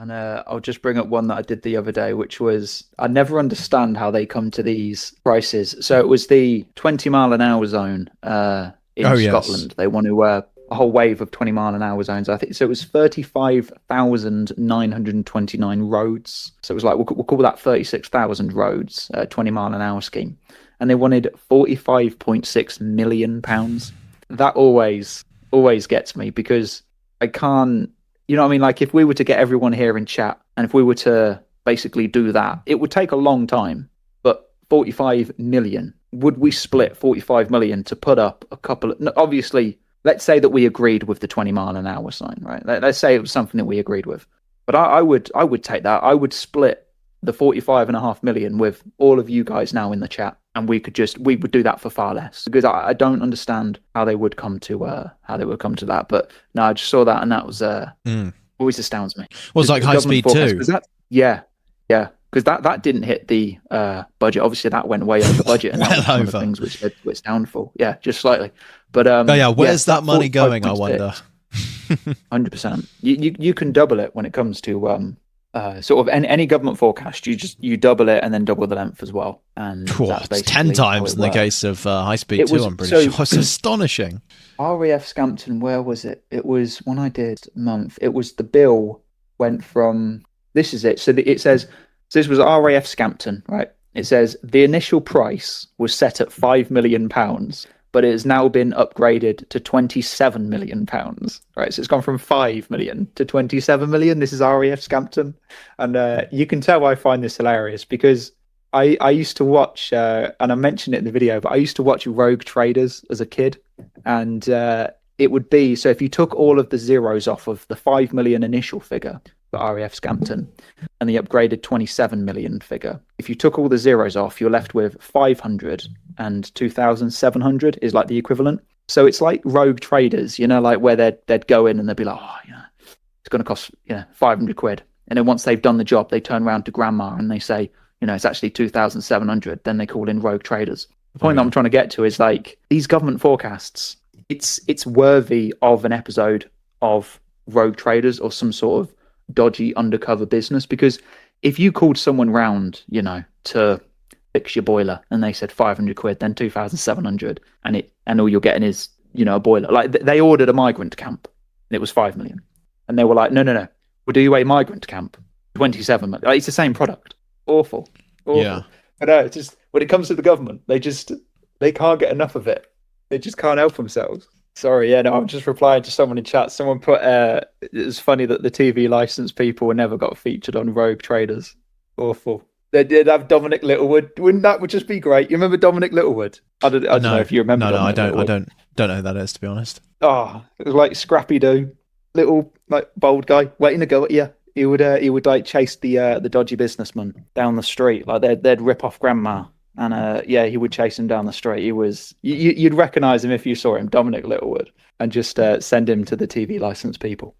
And I'll just bring up one that I did the other day, which was I never understand how they come to these prices. So it was the 20-mile-an-hour zone in Oh yes. Scotland. They want to a whole wave of 20-mile-an-hour zones. I think so. It was 35,929 roads. So it was like we'll call that 36,000 roads, 20-mile-an-hour scheme, and they wanted 45.6 million pounds. That always gets me because I can't. You know what I mean? Like if we were to get everyone here in chat and if we were to basically do that, it would take a long time. But 45 million, would we split 45 million to put up a couple of, obviously, let's say that we agreed with the 20-mile-an-hour sign, right? Let's say it was something that we agreed with. But I would take that. I would split the 45.5 million with all of you guys now in the chat, and we would do that for far less because I don't understand how they would come to that. But no, I just saw that and that was always astounds me. Well, it's like High Speed 2. Yeah, because that didn't hit the budget. Obviously, that went way over budget, and that was one of the things which led to its downfall. Yeah, just slightly. But oh yeah, where's that money going? I wonder. 100%. You can double it when it comes to sort of any government forecast. You double it and then double the length as well. And it's 10 times in the case of High Speed 2. I'm pretty sure it's astonishing. RAF Scampton, where was it? It was when I did month. It was the bill went from. This is it. So it says so this was RAF Scampton, right? It says the initial price was set at £5 million, but it has now been upgraded to £27 million, right? So it's gone from 5 million to 27 million. This is RAF Scampton. And you can tell I find this hilarious because I used to watch, and I mentioned it in the video, but I used to watch Rogue Traders as a kid. And it would be, so if you took all of the zeros off of the 5 million initial figure for RAF Scampton and the upgraded 27 million figure, if you took all the zeros off, you're left with 500 and 2,700 is like the equivalent. So it's like Rogue Traders, like where they'd go in and they'd be like, it's going to cost 500 quid. And then once they've done the job, they turn around to grandma and they say, it's actually 2,700. Then they call in Rogue Traders. The point that I'm trying to get to is like these government forecasts, it's worthy of an episode of Rogue Traders or some sort of dodgy undercover business, because if you called someone round, to fix your boiler and they said 500 quid, then 2,700 and all you're getting is, a boiler. Like they ordered a migrant camp and it was 5 million. And they were like, no, we'll do you a migrant camp, 27 million. Like, it's the same product. Awful. Yeah. I know, it's just when it comes to the government, they can't get enough of it. They just can't help themselves. Sorry, I'm just replying to someone in chat. Someone put, it was funny that the TV license people never got featured on Rogue Traders. Awful. They did have Dominic Littlewood. Wouldn't that would just be great? You remember Dominic Littlewood? I don't know if you remember. No, I don't. I don't know who that is, to be honest. Oh, it was like Scrappy Doo, little like bold guy waiting to go at you. He would like chase the dodgy businessman down the street. Like they'd rip off grandma. And he would chase him down the street. He was you'd recognise him if you saw him, Dominic Littlewood, and just send him to the TV license people.